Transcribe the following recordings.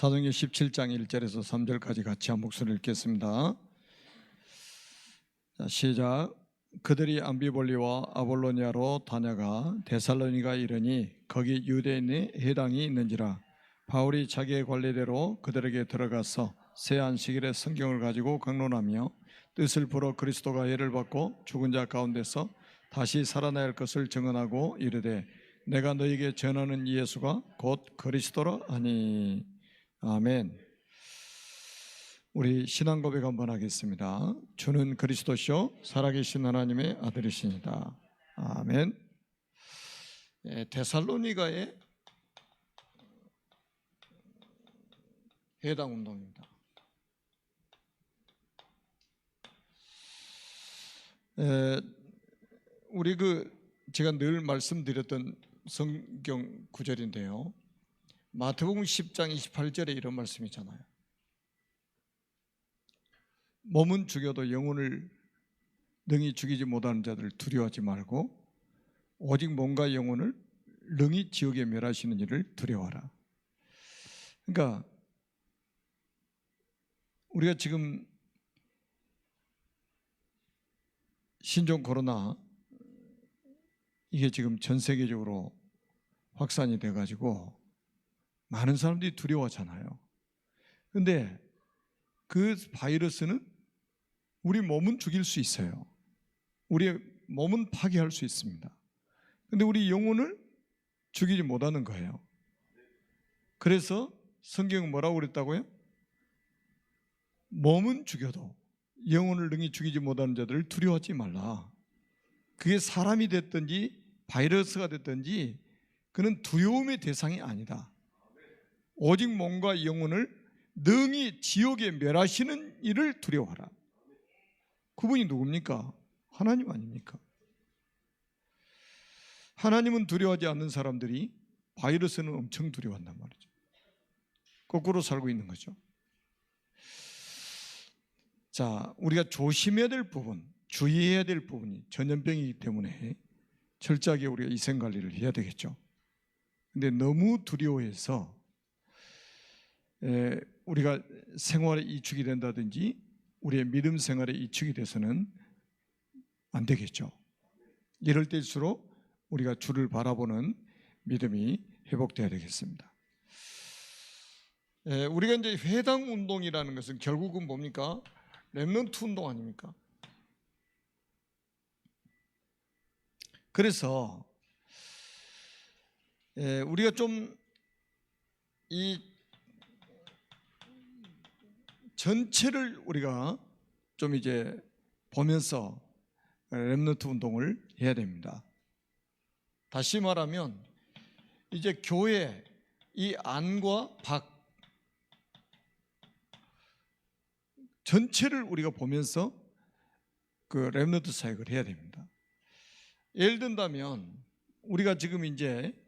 사도행전 17장 1절에서 3절까지 같이 한 목소리 읽겠습니다. 자, 시작. 그들이 암비볼리와 아볼로니아로 다녀가 데살로니가 이르니 거기 유대인의 회당이 있는지라. 바울이 자기의 관례대로 그들에게 들어가서 새 안식일에 성경을 가지고 강론하며 뜻을 풀어 그리스도가 예를 받고 죽은 자 가운데서 다시 살아나야 할 것을 증언하고 이르되 내가 너에게 전하는 이 예수가 곧 그리스도라 하니. 아멘. 우리 신앙 고백 한번 하겠습니다. 주는 그리스도시요 살아계신 하나님의 아들이십니다. 아멘. 데살로니가의 회당 운동입니다. 우리 제가 늘 말씀드렸던 성경 구절인데요. 마태복음 10장 28절에 이런 말씀이 있잖아요. 몸은 죽여도 영혼을 능히 죽이지 못하는 자들을 두려워하지 말고 오직 몸과 영혼을 능히 지옥에 멸하시는 이를 두려워하라. 그러니까 우리가 지금 신종 코로나 이게 지금 전 세계적으로 확산이 돼가지고 많은 사람들이 두려워하잖아요. 그런데 그 바이러스는 우리 몸은 죽일 수 있어요. 우리 몸은 파괴할 수 있습니다. 그런데 우리 영혼을 죽이지 못하는 거예요. 그래서 성경은 뭐라고 그랬다고요? 몸은 죽여도 영혼을 능히 죽이지 못하는 자들을 두려워하지 말라. 그게 사람이 됐든지 바이러스가 됐든지 그는 두려움의 대상이 아니다. 오직 몸과 영혼을 능히 지옥에 멸하시는 이를 두려워하라. 그분이 누굽니까? 하나님 아닙니까? 하나님은 두려워하지 않는 사람들이 바이러스는 엄청 두려워한단 말이죠. 거꾸로 살고 있는 거죠. 자, 우리가 조심해야 될 부분, 주의해야 될 부분이 전염병이기 때문에 철저하게 우리가 위생관리를 해야 되겠죠. 근데 너무 두려워해서 우리가 생활에 이축이 된다든지 우리의 믿음 생활에 이축이 돼서는 안 되겠죠. 이럴 때일수록 우리가 주를 바라보는 믿음이 회복돼야 되겠습니다. 우리가 이제 회당 운동이라는 것은 결국은 뭡니까? 렘넌트 운동 아닙니까? 그래서 우리가 좀 이 전체를 우리가 좀 이제 보면서 렘넌트 운동을 해야 됩니다. 다시 말하면 이제 교회 이 안과 밖 전체를 우리가 보면서 그 렘넌트 사역을 해야 됩니다. 예를 든다면 우리가 지금 이제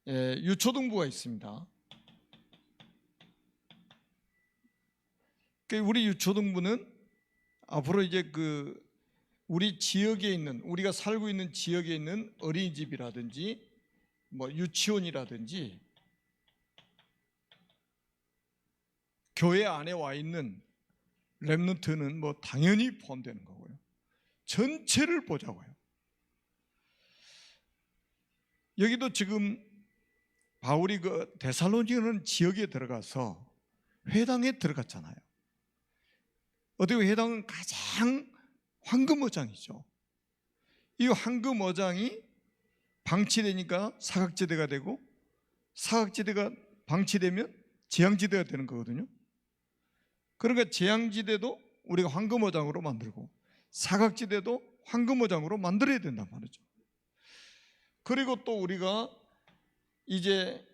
유초등부가 있습니다. 우리 유초등부는 앞으로 이제 우리 지역에 있는 우리가 살고 있는 지역에 있는 어린이집이라든지 뭐 유치원이라든지 교회 안에 와 있는 렘넌트는 뭐 당연히 포함되는 거고요. 전체를 보자고요. 여기도 지금 바울이 데살로니가는 지역에 들어가서 회당에 들어갔잖아요. 어떻게 회당은 가장 황금어장이죠. 이 황금어장이 방치되니까 사각지대가 되고 사각지대가 방치되면 재앙지대가 되는 거거든요. 그러니까 재앙지대도 우리가 황금어장으로 만들고 사각지대도 황금어장으로 만들어야 된단 말이죠. 그리고 또 우리가 이제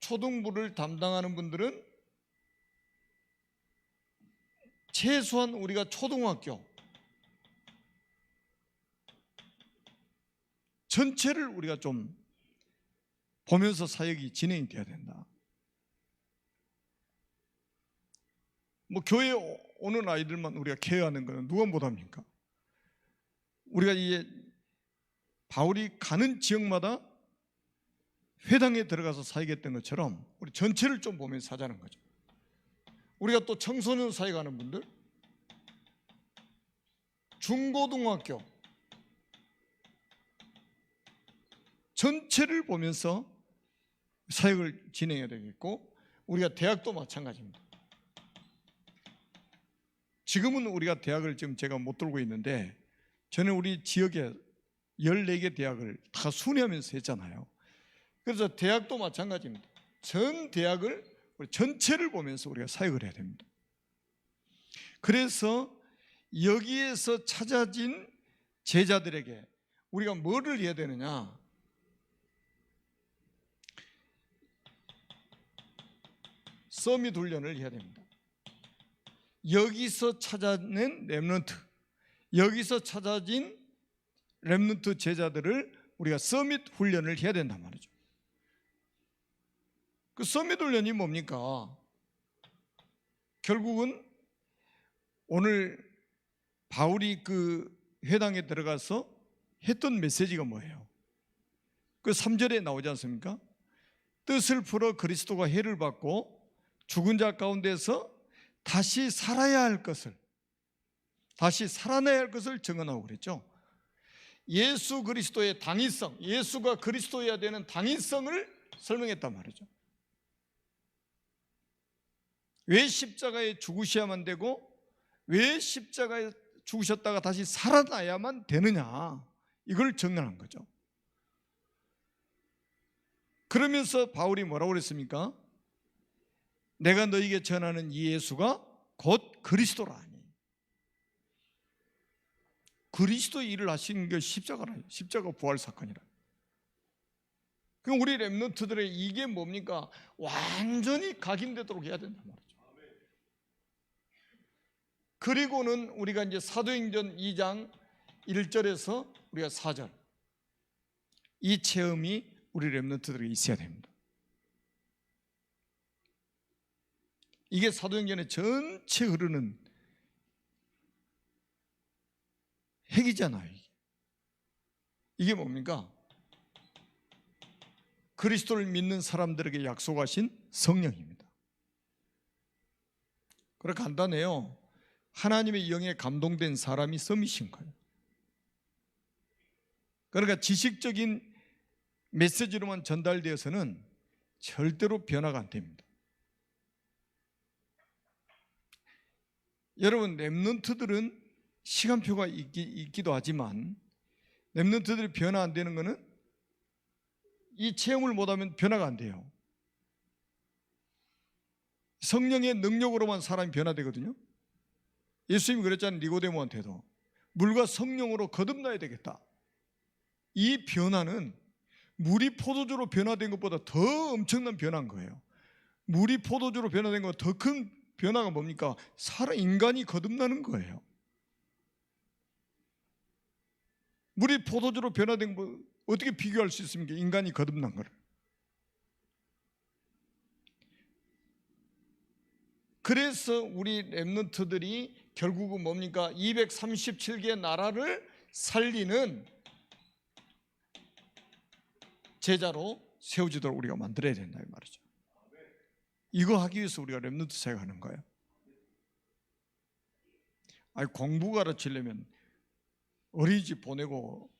초등부를 담당하는 분들은 최소한 우리가 초등학교 전체를 우리가 좀 보면서 사역이 진행이 돼야 된다. 뭐 교회에 오는 아이들만 우리가 케어하는 것은 누가 못합니까? 우리가 이게 바울이 가는 지역마다 회당에 들어가서 사역했던 것처럼 우리 전체를 좀 보면서 하자는 거죠. 우리가 또 청소년 사역하는 분들, 중고등학교 전체를 보면서 사역을 진행해야 되겠고, 우리가 대학도 마찬가지입니다. 지금은 우리가 대학을 지금 제가 못 돌고 있는데, 저는 우리 지역에 14개 대학을 다 순회하면서 했잖아요. 그래서 대학도 마찬가지입니다. 전 대학을 전체를 보면서 우리가 사역을 해야 됩니다. 그래서 여기에서 찾아진 제자들에게 우리가 뭐를 해야 되느냐? 서밋 훈련을 해야 됩니다. 여기서 찾아낸 렘넌트, 여기서 찾아진 렘넌트 제자들을 우리가 서밋 훈련을 해야 된단 말이죠. 그 서밋 훈련이 뭡니까? 결국은 오늘 바울이 그 회당에 들어가서 했던 메시지가 뭐예요? 그 3절에 나오지 않습니까? 뜻을 풀어 그리스도가 해를 받고 죽은 자 가운데서 다시 살아야 할 것을, 다시 살아내야 할 것을 증언하고 그랬죠. 예수 그리스도의 당위성, 예수가 그리스도여야 되는 당위성을 설명했단 말이죠. 왜 십자가에 죽으셔야만 되고 왜 십자가에 죽으셨다가 다시 살아나야만 되느냐, 이걸 증언한 거죠. 그러면서 바울이 뭐라고 그랬습니까? 내가 너에게 전하는 이 예수가 곧 그리스도라니. 그리스도 일을 하신 게 십자가라, 십자가 부활 사건이라. 그럼 우리 렘넌트들의 이게 뭡니까? 완전히 각인되도록 해야 된단 말이죠. 그리고는 우리가 이제 사도행전 2장 1절에서 우리가 4절, 이 체험이 우리 렘넌트들에게 있어야 됩니다. 이게 사도행전의 전체 흐르는 핵이잖아요. 이게 뭡니까? 그리스도를 믿는 사람들에게 약속하신 성령입니다. 그래 간단해요. 하나님의 영에 감동된 사람이 서밋인 거예요. 그러니까 지식적인 메시지로만 전달되어서는 절대로 변화가 안 됩니다. 여러분, 렘넌트들은 시간표가 있기도 하지만 렘넌트들이 변화 안 되는 것은 이 체험을 못하면 변화가 안 돼요. 성령의 능력으로만 사람이 변화되거든요. 예수님이 그랬잖아요. 니고데모한테도 물과 성령으로 거듭나야 되겠다. 이 변화는 물이 포도주로 변화된 것보다 더 엄청난 변화인 거예요. 물이 포도주로 변화된 것보다 더 큰 변화가 뭡니까? 인간이 거듭나는 거예요. 물이 포도주로 변화된 거 어떻게 비교할 수 있습니까? 인간이 거듭난 거를. 그래서 우리 렘넌트들이 결국은 뭡니까? 237개 나라를 살리는 제자로 세워지도록 우리가 만들어야 된다 이 말이죠. 이거 하기 위해서 우리가 렘넌트 사역하는 거예요. 아니, 공부 가르치려면 어린이집 보내고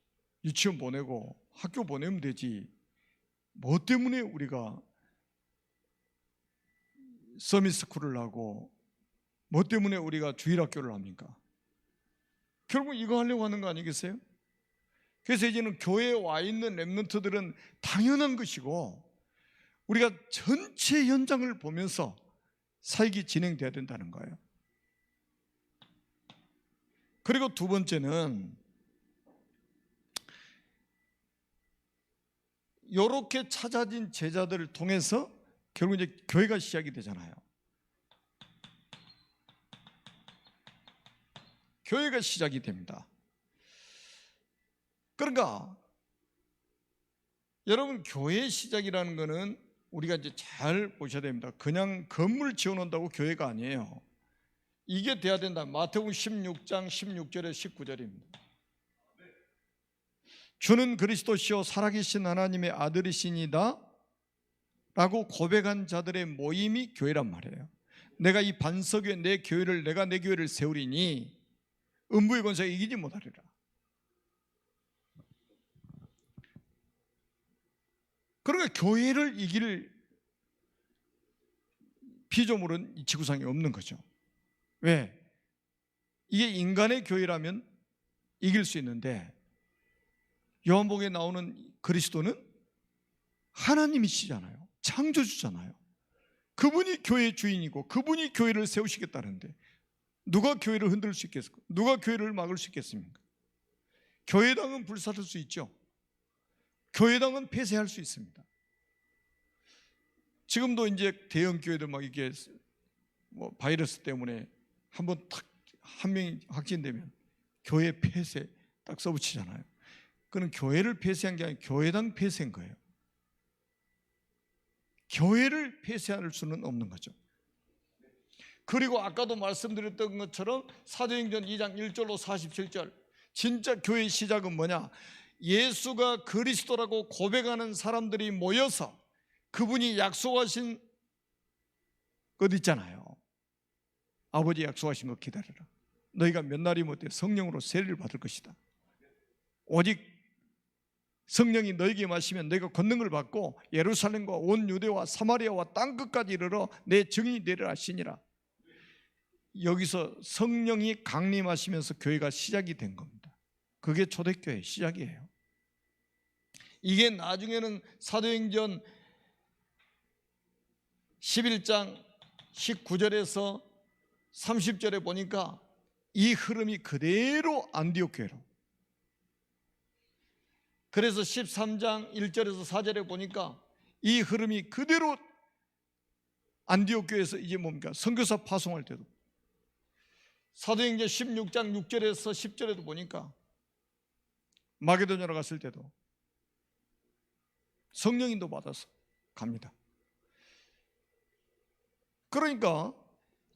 유치원 보내고 학교 보내면 되지, 뭐 때문에 우리가 서밋스쿨을 하고 뭐 때문에 우리가 주일학교를 합니까? 결국 이거 하려고 하는 거 아니겠어요? 그래서 이제는 교회에 와 있는 렘넌트들은 당연한 것이고 우리가 전체 현장을 보면서 사역이 진행돼야 된다는 거예요. 그리고 두 번째는 이렇게 찾아진 제자들을 통해서 결국 이제 교회가 시작이 되잖아요. 교회가 시작이 됩니다. 그러니까 여러분, 교회 시작이라는 것은 우리가 이제 잘 보셔야 됩니다. 그냥 건물 지어놓는다고 교회가 아니에요. 이게 돼야 된다. 마태복음 16장 16절에 19절입니다. 주는 그리스도시요 살아계신 하나님의 아들이시니이다. 라고 고백한 자들의 모임이 교회란 말이에요. 내가 이 반석에 내 교회를, 내가 내 교회를 세우리니 음부의 권세가 이기지 못하리라. 그러니까 교회를 이길 피조물은 이 지구상에 없는 거죠. 왜? 이게 인간의 교회라면 이길 수 있는데, 요한복음에 나오는 그리스도는 하나님이시잖아요. 창조주잖아요. 그분이 교회의 주인이고 그분이 교회를 세우시겠다는데 누가 교회를 흔들 수 있겠습니까? 누가 교회를 막을 수 있겠습니까? 교회당은 불사를 수 있죠. 교회당은 폐쇄할 수 있습니다. 지금도 이제 대형 교회들 막 이게 뭐 바이러스 때문에 한번 탁 한 명이 확진되면 교회 폐쇄 딱 써붙이잖아요. 그건 교회를 폐쇄한 게 아니라 교회당 폐쇄인 거예요. 교회를 폐쇄할 수는 없는 거죠. 그리고 아까도 말씀드렸던 것처럼 사도행전 2장 1절로 47절, 진짜 교회의 시작은 뭐냐? 예수가 그리스도라고 고백하는 사람들이 모여서 그분이 약속하신 것 있잖아요. 아버지 약속하신 것 기다려라. 너희가 몇 날이 못해 성령으로 세례를 받을 것이다. 오직 성령이 너에게 마시면 너희가 권능을 받고 예루살렘과 온 유대와 사마리아와 땅끝까지 이르러 내 증인이 되리라 하시니라. 여기서 성령이 강림하시면서 교회가 시작이 된 겁니다. 그게 초대교회의 시작이에요. 이게 나중에는 사도행전 11장 19절에서 30절에 보니까 이 흐름이 그대로 안디옥 교회로, 그래서 13장 1절에서 4절에 보니까 이 흐름이 그대로 안디옥 교회에서 이제 뭡니까? 선교사 파송할 때도, 사도행전 16장 6절에서 10절에도 보니까 마게도냐로 갔을 때도 성령인도 받아서 갑니다. 그러니까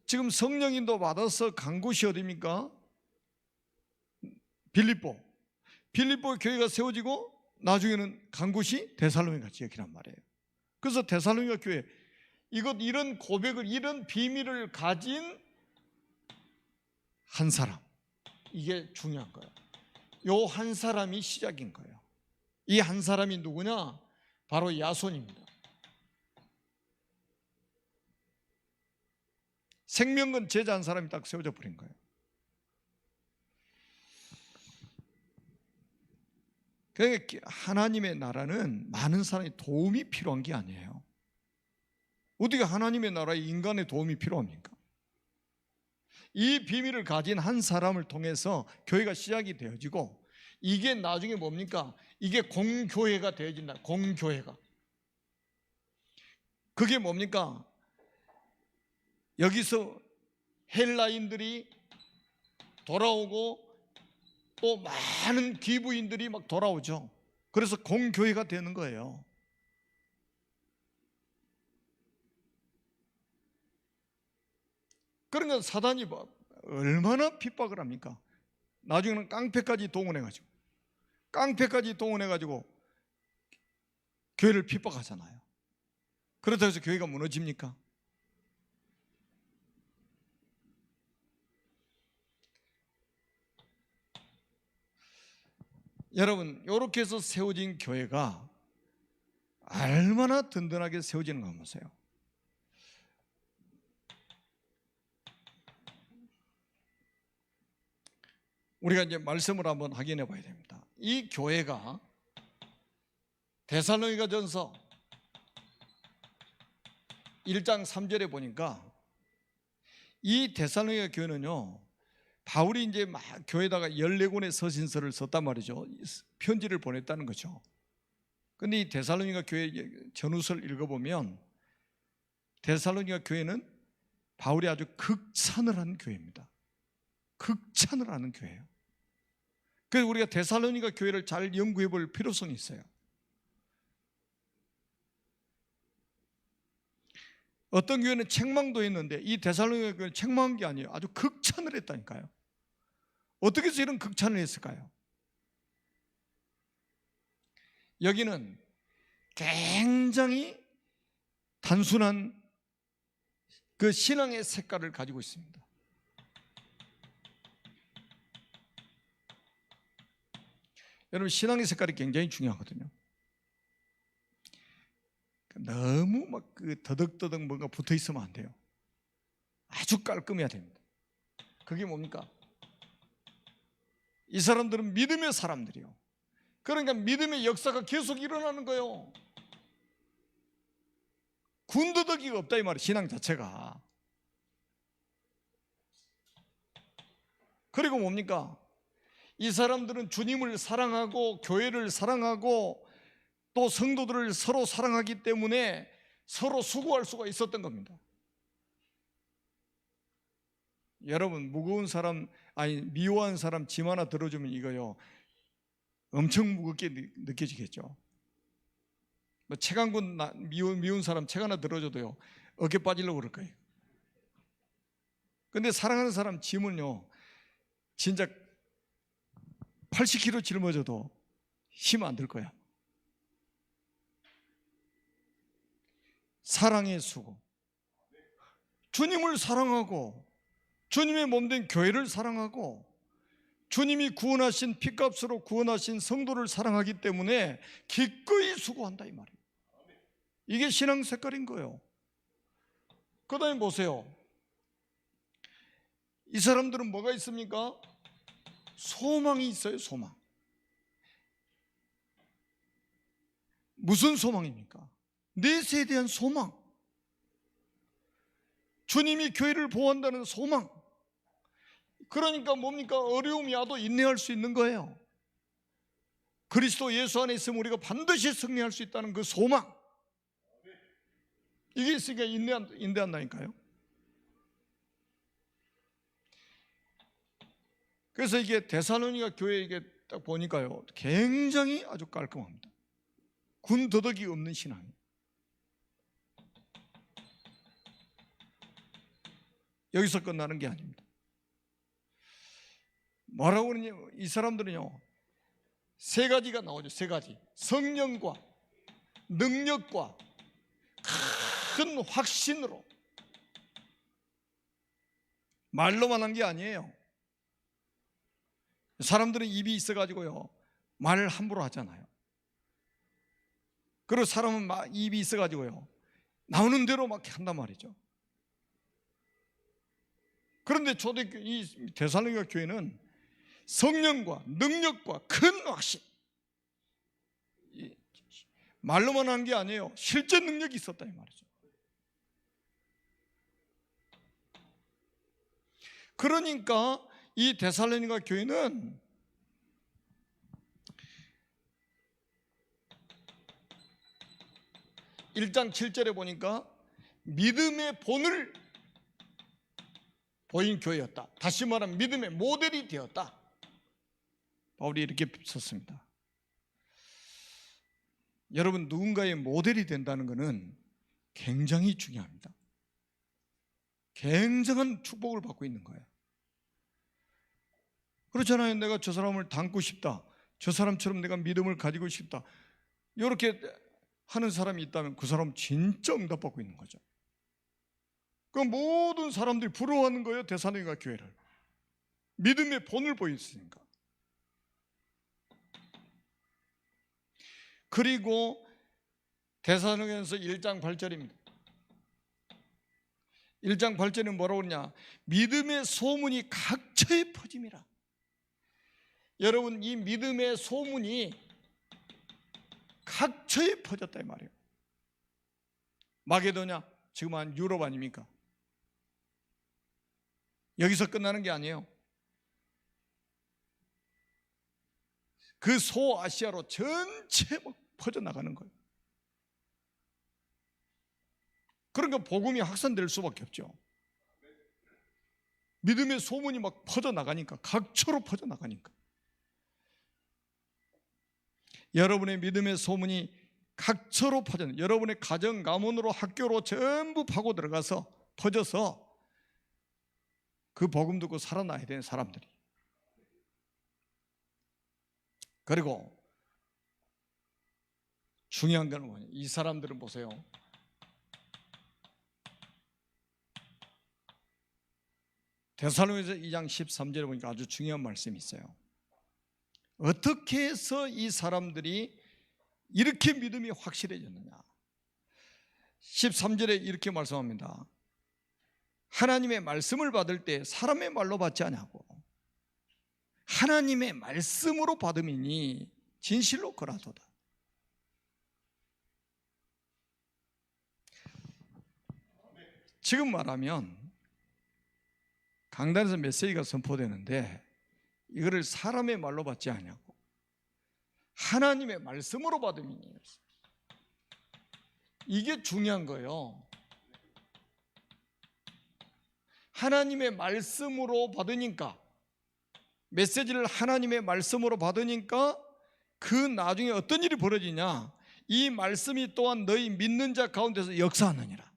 지금 성령인도 받아서 간 곳이 어디입니까? 빌립보 교회가 세워지고 나중에는 간 곳이 데살로니가 지역이란 말이에요. 그래서 데살로니가 교회, 이런 고백을, 이런 비밀을 가진 한 사람, 이게 중요한 거예요. 요 한 사람이 시작인 거예요. 이 한 사람이 누구냐? 바로 야손입니다. 생명건 제자 한 사람이 딱 세워져 버린 거예요. 그러니까 하나님의 나라는 많은 사람의 도움이 필요한 게 아니에요. 어떻게 하나님의 나라에 인간의 도움이 필요합니까? 이 비밀을 가진 한 사람을 통해서 교회가 시작이 되어지고, 이게 나중에 뭡니까? 이게 공교회가 되어진다. 공교회가. 그게 뭡니까? 여기서 헬라인들이 돌아오고 또 많은 기부인들이 막 돌아오죠. 그래서 공교회가 되는 거예요. 그러니까 사단이 얼마나 핍박을 합니까? 나중에는 깡패까지 동원해가지고 교회를 핍박하잖아요. 그렇다고 해서 교회가 무너집니까? 여러분, 이렇게 해서 세워진 교회가 얼마나 든든하게 세워지는가 한번 보세요. 우리가 이제 말씀을 한번 확인해 봐야 됩니다. 이 교회가 데살로니가전서 1장 3절에 보니까 이 데살로니가 교회는요, 바울이 이제 막 교회에다가 14권의 서신서를 썼단 말이죠. 편지를 보냈다는 거죠. 근데 이 데살로니가 교회 전후서를 읽어보면 데살로니가 교회는 바울이 아주 극찬을 하는 교회입니다. 극찬을 하는 교회예요. 그래서 우리가 데살로니가 교회를 잘 연구해 볼 필요성이 있어요. 어떤 교회는 책망도 했는데 이 데살로니가 교회는 책망한 게 아니에요. 아주 극찬을 했다니까요. 어떻게 해서 이런 극찬을 했을까요? 여기는 굉장히 단순한 그 신앙의 색깔을 가지고 있습니다. 여러분, 신앙의 색깔이 굉장히 중요하거든요. 너무 막 그 더덕더덕 뭔가 붙어 있으면 안 돼요. 아주 깔끔해야 됩니다. 그게 뭡니까? 이 사람들은 믿음의 사람들이요. 그러니까 믿음의 역사가 계속 일어나는 거예요. 군더더기가 없다 이 말이에요. 신앙 자체가. 그리고 뭡니까? 이 사람들은 주님을 사랑하고 교회를 사랑하고 또 성도들을 서로 사랑하기 때문에 서로 수고할 수가 있었던 겁니다. 여러분, 무거운 사람, 아니 미워한 사람 짐 하나 들어주면 이거요 엄청 무겁게 느껴지겠죠. 뭐 책 한 권 미운 사람 책 하나 들어줘도요 어깨 빠지려고 그럴 거예요. 근데 사랑하는 사람 짐은요 진짜 80kg 짊어져도 힘 안 들 거야. 사랑의 수고. 주님을 사랑하고 주님의 몸된 교회를 사랑하고 주님이 구원하신 피값으로 구원하신 성도를 사랑하기 때문에 기꺼이 수고한다 이 말이에요. 이게 신앙 색깔인 거예요. 그 다음에 보세요. 이 사람들은 뭐가 있습니까? 소망이 있어요. 소망. 무슨 소망입니까? 내세에 대한 소망. 주님이 교회를 보호한다는 소망. 그러니까 뭡니까? 어려움이 와도 인내할 수 있는 거예요. 그리스도 예수 안에 있으면 우리가 반드시 승리할 수 있다는 그 소망. 이게 있으니까 인내한다니까요. 그래서 이게 데살로니가 교회 이게 딱 보니까요 굉장히 아주 깔끔합니다. 군더더기 없는 신앙. 여기서 끝나는 게 아닙니다. 뭐라고 그러냐? 이 사람들은요 세 가지가 나오죠. 세 가지. 성령과 능력과 큰 확신으로. 말로만 한 게 아니에요. 사람들은 입이 있어가지고요 말을 함부로 하잖아요. 그리고 사람은 막 입이 있어가지고요 나오는 대로 막 한단 말이죠. 그런데 이 데살로니가 교회는 성령과 능력과 큰 확신, 말로만 한 게 아니에요. 실제 능력이 있었다 이 말이죠. 그러니까 이 데살로니가 교회는 (1장 7절에) 보니까 믿음의 본을 보인 교회였다. 다시 말하면 믿음의 모델이 되었다. 바울이 이렇게 썼습니다. 여러분, 누군가의 모델이 된다는 것은 굉장히 중요합니다. 굉장한 축복을 받고 있는 거예요. 그렇잖아요. 내가 저 사람을 닮고 싶다, 저 사람처럼 내가 믿음을 가지고 싶다, 이렇게 하는 사람이 있다면 그 사람은 진짜 응답받고 있는 거죠. 그 모든 사람들이 부러워하는 거예요. 데살로니가 교회를. 믿음의 본을 보였으니까. 그리고 데살로니가서 1장 8절입니다. 1장 8절은 뭐라고 그러냐? 믿음의 소문이 각처에 퍼짐이라. 여러분, 이 믿음의 소문이 각처에 퍼졌다 이 말이에요. 마게도냐, 지금 한 유럽 아닙니까? 여기서 끝나는 게 아니에요. 그 소아시아로 전체 막 퍼져나가는 거예요. 그러니까 복음이 확산될 수밖에 없죠. 믿음의 소문이 막 퍼져나가니까, 각처로 퍼져나가니까. 여러분의 믿음의 소문이 각처로 퍼져, 여러분의 가정, 가문으로, 학교로 전부 파고 들어가서 퍼져서 그 복음 듣고 살아나야 되는 사람들이. 그리고 중요한 건 뭐냐? 이 사람들은 보세요. 데살로니가서 2장 13절에 보니까 아주 중요한 말씀이 있어요. 어떻게 해서 이 사람들이 이렇게 믿음이 확실해졌느냐. 13절에 이렇게 말씀합니다. 하나님의 말씀을 받을 때 사람의 말로 받지 않냐고. 하나님의 말씀으로 받음이니 진실로 거라도다. 지금 말하면 강단에서 메시지가 선포되는데 이거를 사람의 말로 받지 않냐고. 하나님의 말씀으로 받음이니. 이게 중요한 거예요. 하나님의 말씀으로 받으니까, 메시지를 하나님의 말씀으로 받으니까 그 나중에 어떤 일이 벌어지냐. 이 말씀이 또한 너희 믿는 자 가운데서 역사하느니라.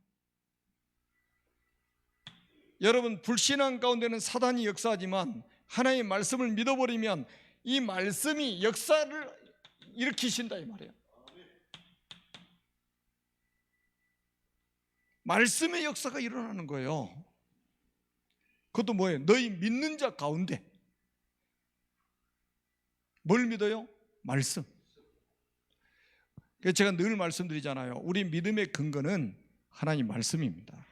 여러분, 불신앙 가운데는 사단이 역사하지만 하나님의 말씀을 믿어버리면 이 말씀이 역사를 일으키신다 이 말이에요. 말씀의 역사가 일어나는 거예요. 그것도 뭐예요? 너희 믿는 자 가운데. 뭘 믿어요? 말씀. 그래서 제가 늘 말씀드리잖아요. 우리 믿음의 근거는 하나님 말씀입니다.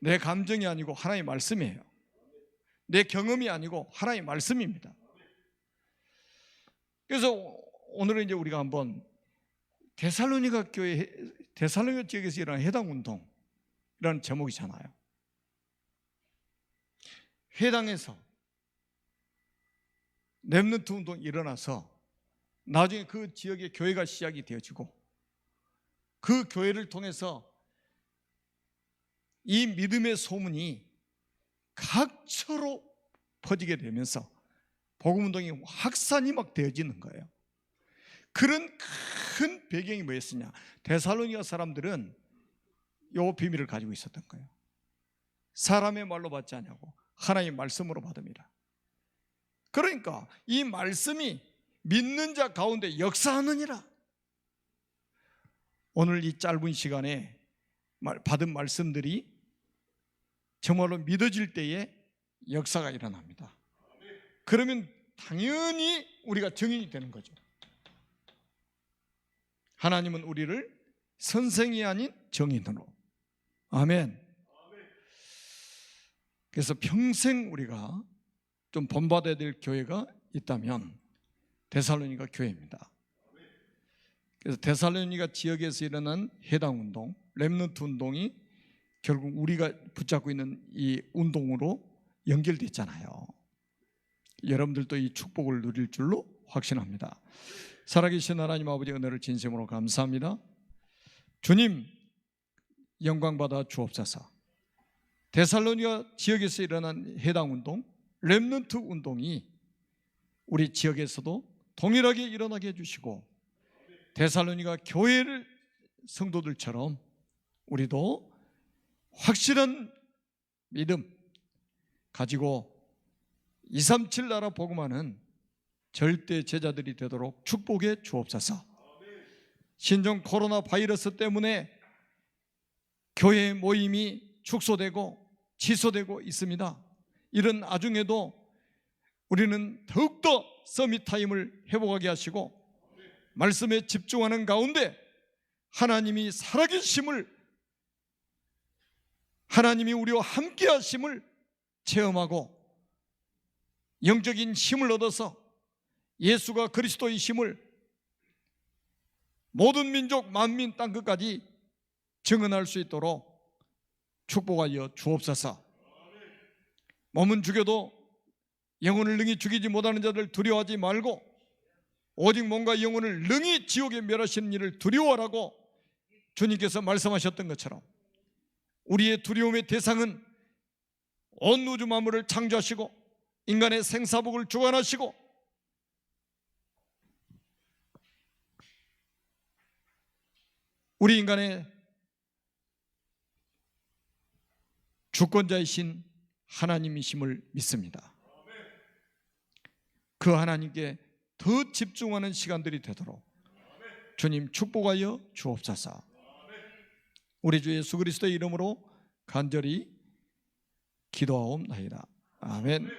내 감정이 아니고 하나님 말씀이에요. 내 경험이 아니고 하나님 말씀입니다. 그래서 오늘은 이제 우리가 한번 데살로니가 교회, 데살로니가 지역에서 일어난 해당운동이라는 제목이잖아요. 회당에서 렘넌트 운동이 일어나서 나중에 그 지역의 교회가 시작이 되어지고 그 교회를 통해서 이 믿음의 소문이 각처로 퍼지게 되면서 복음운동이 확산이 막 되어지는 거예요. 그런 큰 배경이 뭐였으냐. 데살로니가 사람들은 이 비밀을 가지고 있었던 거예요. 사람의 말로 받지 않냐고 하나님의 말씀으로 받음이라. 그러니까 이 말씀이 믿는 자 가운데 역사하느니라. 오늘 이 짧은 시간에 받은 말씀들이 정말로 믿어질 때에 역사가 일어납니다. 그러면 당연히 우리가 증인이 되는 거죠. 하나님은 우리를 선생이 아닌 정인으로. 아멘. 그래서 평생 우리가 좀 본받아야 될 교회가 있다면 데살로니가 교회입니다. 그래서 데살로니가 지역에서 일어난 해당운동, 렘넌트 운동이 결국 우리가 붙잡고 있는 이 운동으로 연결됐잖아요. 여러분들도 이 축복을 누릴 줄로 확신합니다. 살아계신 하나님 아버지 은혜를 진심으로 감사합니다. 주님 영광 받아 주옵소서. 데살로니가 지역에서 일어난 해당운동, 렘넌트 운동이 우리 지역에서도 동일하게 일어나게 해주시고 데살로니가 교회를 성도들처럼 우리도 확실한 믿음 가지고 237 나라 복음하는 절대 제자들이 되도록 축복해 주옵소서. 신종 코로나 바이러스 때문에 교회 모임이 축소되고 취소되고 있습니다. 이런 와중에도 우리는 더욱더 서밋 타임을 회복하게 하시고 말씀에 집중하는 가운데 하나님이 살아계심을, 하나님이 우리와 함께 하심을 체험하고 영적인 힘을 얻어서 예수가 그리스도이심을 모든 민족 만민 땅끝까지 증언할 수 있도록 축복하여 주옵소서. 몸은 죽여도 영혼을 능히 죽이지 못하는 자들 두려워하지 말고 오직 몸과 영혼을 능히 지옥에 멸하시는 일을 두려워하라고 주님께서 말씀하셨던 것처럼 우리의 두려움의 대상은 온 우주 만물을 창조하시고 인간의 생사복을 주관하시고 우리 인간의 주권자이신 하나님이심을 믿습니다. 그 하나님께 더 집중하는 시간들이 되도록 주님 축복하여 주옵소서. 우리 주 예수 그리스도의 이름으로 간절히 기도하옵나이다. 아멘.